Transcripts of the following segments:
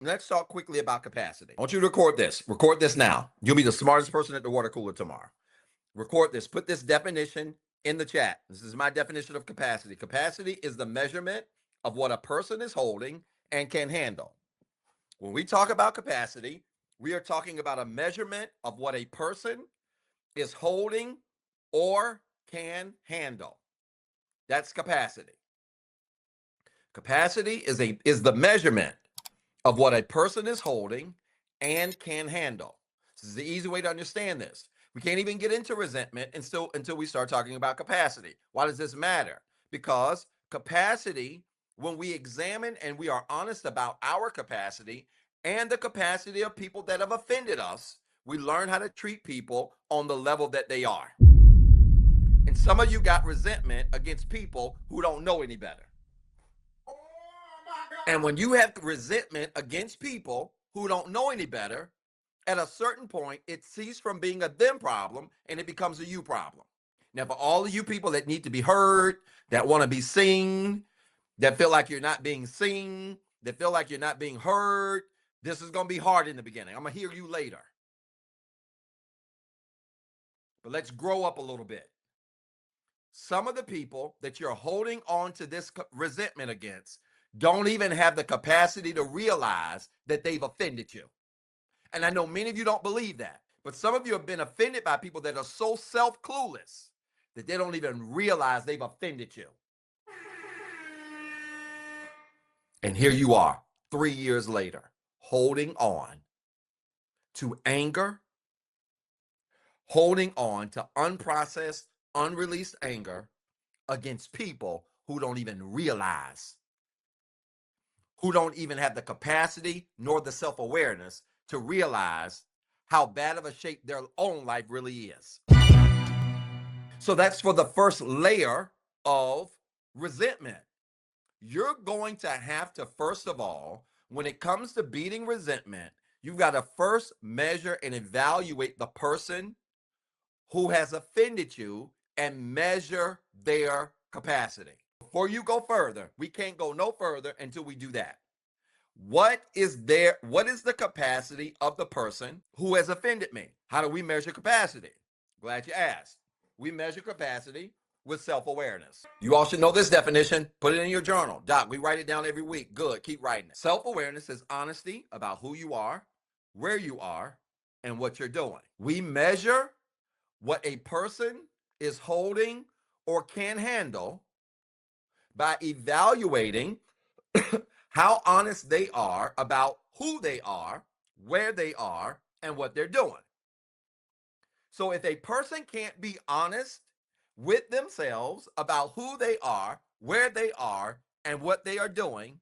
let's talk quickly about capacity. I want you to record this. Record this now. You'll be the smartest person at the water cooler tomorrow. Record this. Put this definition in the chat. This is my definition of capacity. Capacity is the measurement of what a person is holding and can handle. When we talk about capacity, we are talking about a measurement of what a person is holding or can handle. That's capacity. Capacity is the measurement of what a person is holding and can handle. This is the easy way to understand this. We can't even get into resentment until we start talking about capacity. Why does this matter? Because capacity, when we examine and we are honest about our capacity and the capacity of people that have offended us, we learn how to treat people on the level that they are. And some of you got resentment against people who don't know any better. And when you have resentment against people who don't know any better, at a certain point, it ceases from being a them problem and it becomes a you problem. Now, for all of you people that need to be heard, that want to be seen, that feel like you're not being seen, that feel like you're not being heard, this is going to be hard in the beginning. I'm going to hear you later. But let's grow up a little bit. Some of the people that you're holding on to this resentment against don't even have the capacity to realize that they've offended you. And I know many of you don't believe that, but some of you have been offended by people that are so self-clueless that they don't even realize they've offended you. And here you are, 3 years later, holding on to anger, holding on to unprocessed, unreleased anger against people who don't even realize, who don't even have the capacity nor the self-awareness to realize how bad of a shape their own life really is. So that's for the first layer of resentment. You're going to have to, first of all, when it comes to beating resentment, you've got to first measure and evaluate the person who has offended you and measure their capacity. Before you go further, we can't go no further until we do that. What is the capacity of the person who has offended me? How do we measure capacity? Glad you asked. We measure capacity with self-awareness. You all should know this definition. Put it in your journal. Doc, we write it down every week. Good, keep writing it. Self-awareness is honesty about who you are, where you are, and what you're doing. We measure what a person is holding or can handle by evaluating how honest they are about who they are, where they are, and what they're doing. So if a person can't be honest with themselves about who they are, where they are, and what they are doing,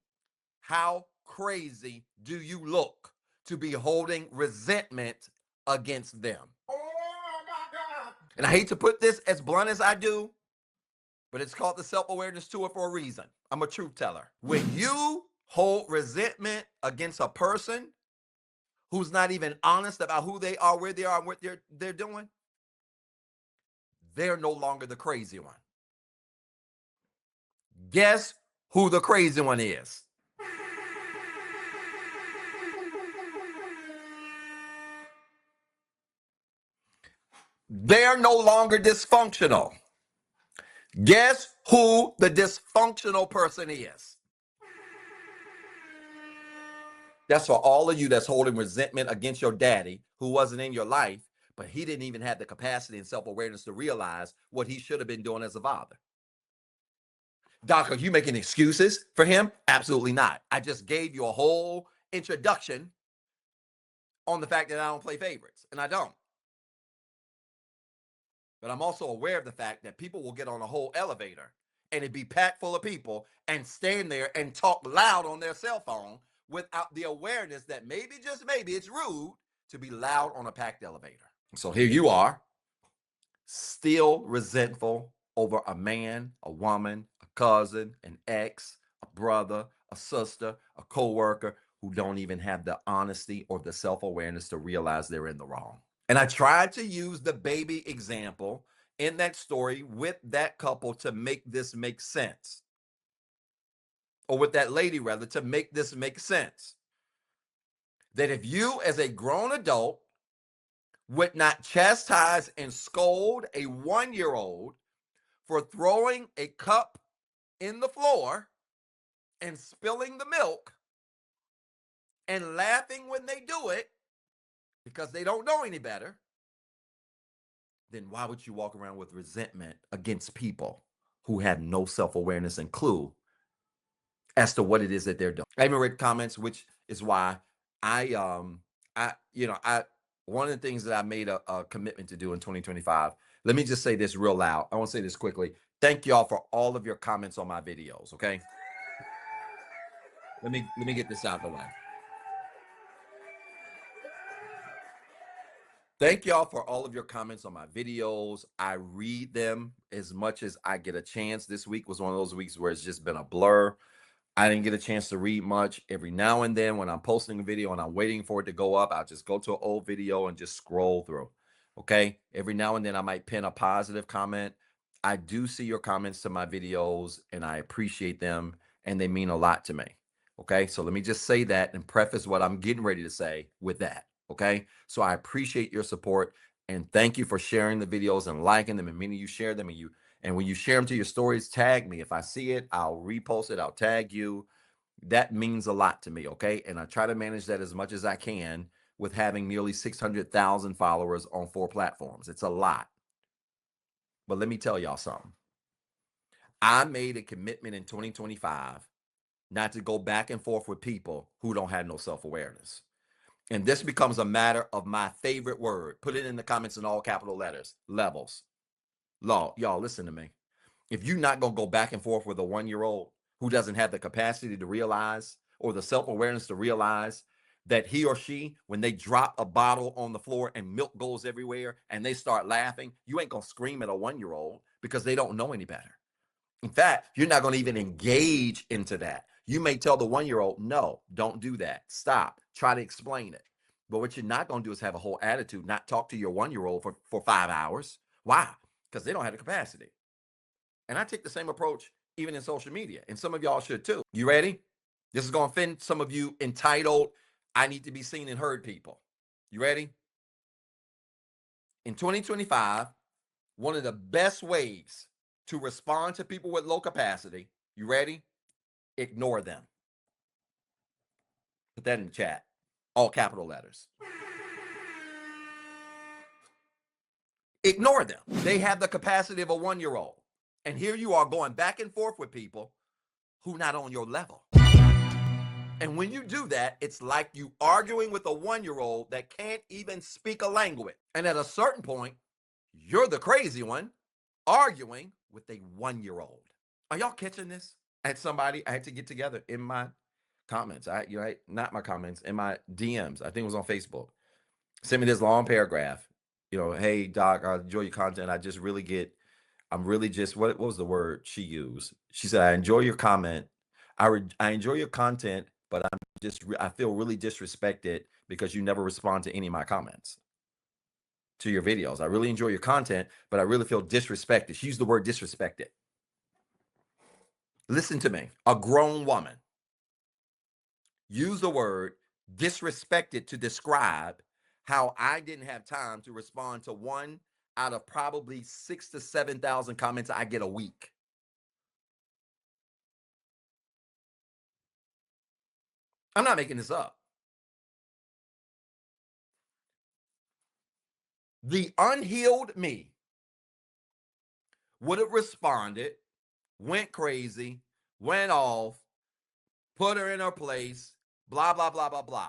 how crazy do you look to be holding resentment against them? Oh my God. And I hate to put this as blunt as I do, but it's called the self-awareness tour for a reason. I'm a truth teller. When you hold resentment against a person who's not even honest about who they are, where they are, and what they're doing, they're no longer the crazy one. Guess who the crazy one is? They're no longer dysfunctional. Guess who the dysfunctional person is? That's for all of you that's holding resentment against your daddy who wasn't in your life, but he didn't even have the capacity and self-awareness to realize what he should have been doing as a father. Doc, are you making excuses for him? Absolutely not. I just gave you a whole introduction on the fact that I don't play favorites, and I don't. But I'm also aware of the fact that people will get on a whole elevator and it'd be packed full of people and stand there and talk loud on their cell phone without the awareness that maybe, just maybe, it's rude to be loud on a packed elevator. So here you are, still resentful over a man, a woman, a cousin, an ex, a brother, a sister, a coworker who don't even have the honesty or the self-awareness to realize they're in the wrong. And I tried to use the baby example in that story with that couple to make this make sense. Or with that lady, rather, to make this make sense. that if you, as a grown adult, would not chastise and scold a 1-year-old for throwing a cup in the floor and spilling the milk and laughing when they do it because they don't know any better, then why would you walk around with resentment against people who have no self-awareness and clue as to what it is that they're doing? I even read comments, which is why I one of the things that I made a commitment to do in 2025. Let me just say this real loud. I want to say this quickly. Thank y'all for all of your comments on my videos. Okay, let me get this out of the way. Thank y'all for all of your comments on my videos. I read them as much as I get a chance. This week was one of those weeks where it's just been a blur. I didn't get a chance to read much. Every now and then when I'm posting a video and I'm waiting for it to go up, I'll just go to an old video and just scroll through. Okay. Every now and then I might pin a positive comment. I do see your comments to my videos and I appreciate them and they mean a lot to me. Okay. So let me just say that and preface what I'm getting ready to say with that. Okay. So I appreciate your support and thank you for sharing the videos and liking them. And many of you share them and when you share them to your stories, tag me. If I see it, I'll repost it. I'll tag you. That means a lot to me, okay? And I try to manage that as much as I can with having nearly 600,000 followers on 4 platforms. It's a lot. But let me tell y'all something. I made a commitment in 2025 not to go back and forth with people who don't have no self-awareness. And this becomes a matter of my favorite word. Put it in the comments in all capital letters. Levels. Law. Y'all, listen to me. If you're not going to go back and forth with a 1-year-old who doesn't have the capacity to realize or the self-awareness to realize that he or she, when they drop a bottle on the floor and milk goes everywhere and they start laughing, you ain't going to scream at a 1-year-old because they don't know any better. In fact, you're not going to even engage into that. You may tell the 1-year-old, no, don't do that. Stop. Try to explain it. But what you're not going to do is have a whole attitude, not talk to your 1-year-old for 5 hours. Why? Because they don't have the capacity. And I take the same approach even in social media. And some of y'all should too. You ready? This is going to offend some of you entitled, I need to be seen and heard people. You ready? In 2025, one of the best ways to respond to people with low capacity, you ready? Ignore them. Put that in the chat. All capital letters. Ignore them. They have the capacity of a 1-year-old. And here you are going back and forth with people who not on your level. And when you do that, it's like you arguing with a 1-year-old that can't even speak a language. And at a certain point, you're the crazy one arguing with a 1-year-old. Are y'all catching this? I had to get together in my comments. Not my comments, in my DMs. I think it was on Facebook. Send me this long paragraph. Hey Doc, I enjoy your content. What was the word she used? She said, I enjoy your comment. I enjoy your content, but I feel really disrespected because you never respond to any of my comments to your videos. I really enjoy your content, but I really feel disrespected. She used the word disrespected. Listen to me. A grown woman used the word disrespected to describe how I didn't have time to respond to one out of probably 6,000 to 7,000 comments I get a week. I'm not making this up. The unhealed me would have responded, went crazy, went off, put her in her place, blah, blah, blah, blah, blah.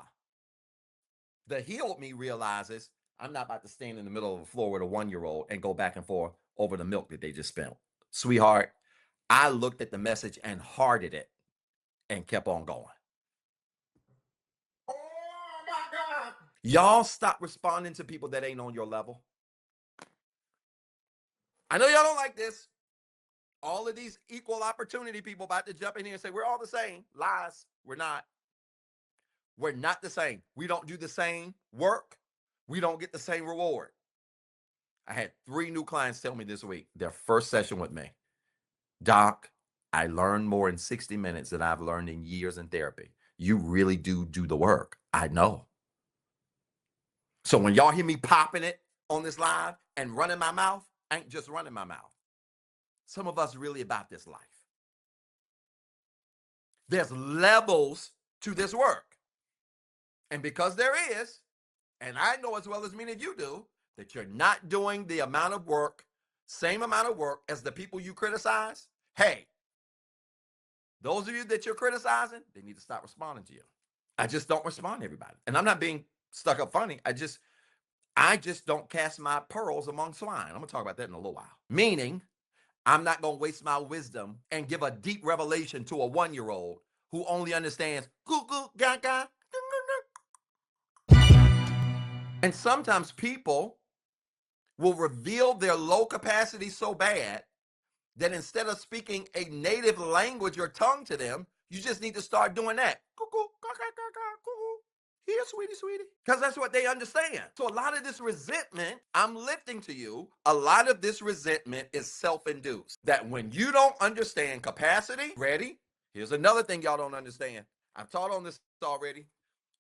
The healed me realizes I'm not about to stand in the middle of the floor with a 1-year-old and go back and forth over the milk that they just spilled. Sweetheart, I looked at the message and hearted it and kept on going. Oh my God. Y'all stop responding to people that ain't on your level. I know y'all don't like this. All of these equal opportunity people about to jump in here and say, we're all the same. Lies. We're not. We're not the same. We don't do the same work. We don't get the same reward. I had 3 new clients tell me this week, their first session with me. Doc, I learned more in 60 minutes than I've learned in years in therapy. You really do the work. I know. So when y'all hear me popping it on this live and running my mouth, I ain't just running my mouth. Some of us really about this life. There's levels to this work. And because there is, and I know as well as many of you do, that you're not doing the amount of work, same amount of work as the people you criticize, hey, those of you that you're criticizing, they need to stop responding to you. I just don't respond to everybody. And I'm not being stuck up funny. I just don't cast my pearls among swine. I'm going to talk about that in a little while. Meaning, I'm not going to waste my wisdom and give a deep revelation to a 1-year-old who only understands goo goo gaga. And sometimes people will reveal their low capacity so bad that instead of speaking a native language or tongue to them, you just need to start doing that. Here, sweetie, sweetie. Because that's what they understand. So a lot of this resentment, I'm lifting to you, a lot of this resentment is self-induced. That when you don't understand capacity, ready? Here's another thing y'all don't understand. I've taught on this already.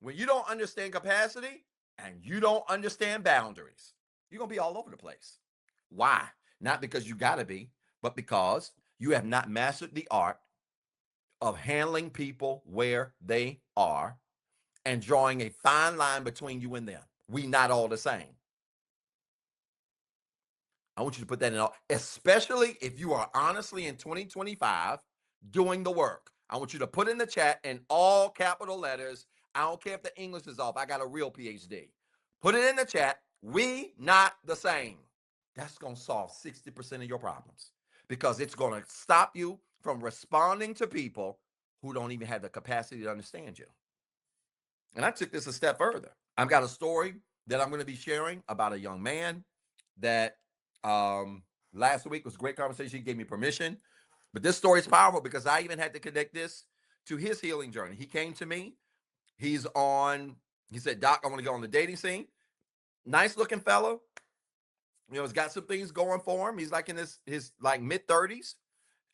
When you don't understand capacity and you don't understand boundaries, you're going to be all over the place. Why? Not because you got to be, but because you have not mastered the art of handling people where they are and drawing a fine line between you and them. We not all the same. I want you to put that in, especially if you are honestly in 2025 doing the work. I want you to put in the chat in all capital letters. I don't care if the English is off. I got a real PhD. Put it in the chat. We not the same. That's going to solve 60% of your problems because it's going to stop you from responding to people who don't even have the capacity to understand you. And I took this a step further. I've got a story that I'm going to be sharing about a young man that last week was a great conversation. He gave me permission. But this story is powerful because I even had to connect this to his healing journey. He came to me. He said, Doc, I want to go on the dating scene. Nice looking fellow. He's got some things going for him. He's like in his like mid-30s.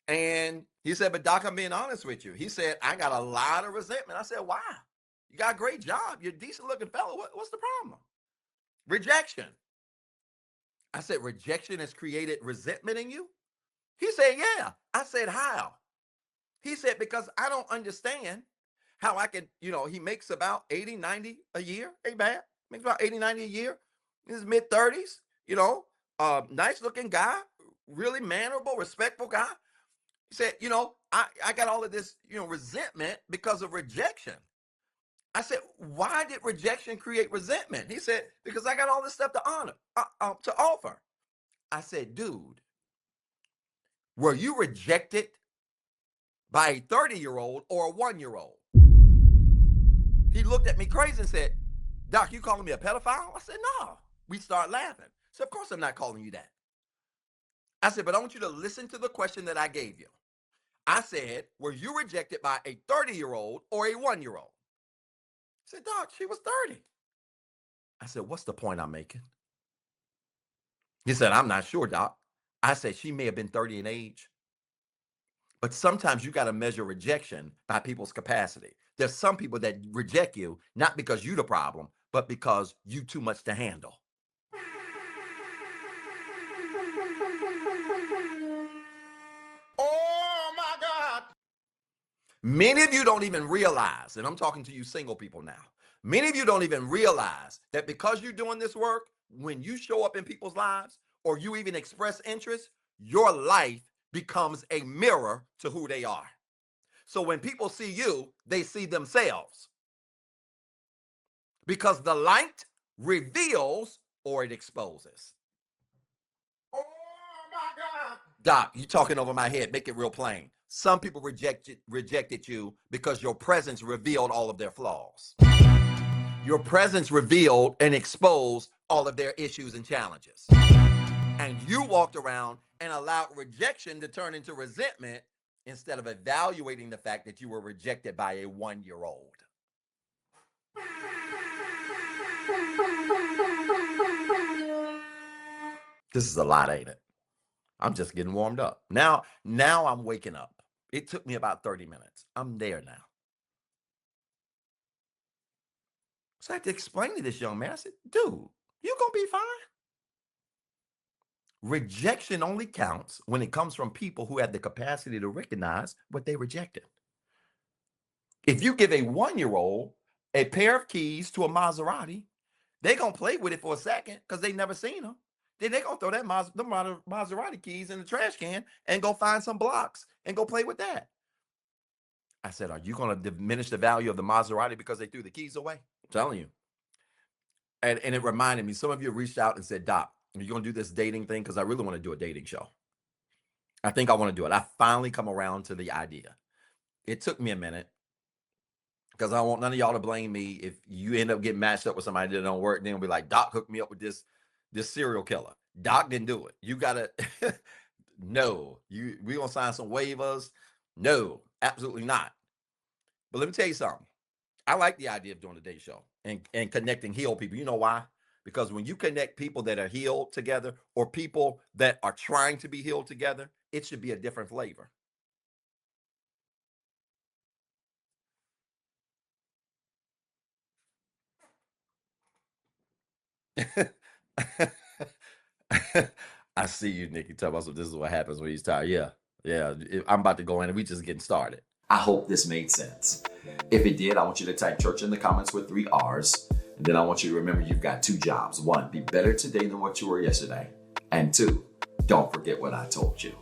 And he said, but Doc, I'm being honest with you. He said, I got a lot of resentment. I said, why? You got a great job. You're a decent looking fellow. What's the problem? Rejection. I said, rejection has created resentment in you? He said, yeah. I said, how? He said, because I don't understand how I can, he makes about 80, 90 a year. Ain't bad. Makes about 80, 90 a year. In his mid-30s, nice looking guy, really mannerable, respectful guy. He said, I got all of this, resentment because of rejection. I said, why did rejection create resentment? He said, because I got all this stuff to offer. I said, dude, were you rejected by a 30-year-old or a 1-year-old? He looked at me crazy and said, Doc, you calling me a pedophile? I said, no. We start laughing. So of course I'm not calling you that. I said, but I want you to listen to the question that I gave you. I said, were you rejected by a 30-year-old or a 1-year-old? He said, Doc, she was 30. I said, what's the point I'm making? He said, I'm not sure, Doc. I said, she may have been 30 in age. But sometimes you got to measure rejection by people's capacity. There's some people that reject you, not because you're the problem, but because you too much to handle. Oh my God. Many of you don't even realize, and I'm talking to you single people now, many of you don't even realize that because you're doing this work, when you show up in people's lives or you even express interest, your life becomes a mirror to who they are. So when people see you, they see themselves. Because the light reveals or it exposes. Oh my God. Doc, you talking over my head. Make it real plain. Some people rejected you because your presence revealed all of their flaws. Your presence revealed and exposed all of their issues and challenges. And you walked around and allowed rejection to turn into resentment instead of evaluating the fact that you were rejected by a 1-year-old. This is a lot, ain't it? I'm just getting warmed up. Now I'm waking up. It took me about 30 minutes. I'm there now. So I had to explain to this young man. I said, dude, you're going to be fine. Rejection only counts when it comes from people who have the capacity to recognize what they rejected. If you give a 1-year-old a pair of keys to a Maserati, they going to play with it for a second because they never seen them. Then they going to throw them Maserati keys in the trash can and go find some blocks and go play with that. I said, are you going to diminish the value of the Maserati because they threw the keys away? I'm telling you. And it reminded me, some of you reached out and said, Doc, are you going to do this dating thing? Because I really want to do a dating show. I think I want to do it. I finally come around to the idea. It took me a minute because I don't want none of y'all to blame me if you end up getting matched up with somebody that don't work. Then be like, Doc hooked me up with this serial killer. Doc didn't do it. You gotta no. We gonna sign some waivers? No, absolutely not. But let me tell you something. I like the idea of doing a date show and connecting healed people. You know why? Because when you connect people that are healed together or people that are trying to be healed together, it should be a different flavor. I see you, Nikki. Tell us this is what happens when he's tired. Yeah, yeah. I'm about to go in and we just getting started. I hope this made sense. If it did, I want you to type church in the comments with 3 R's. And then I want you to remember you've got 2 jobs. 1, be better today than what you were yesterday. And 2, don't forget what I told you.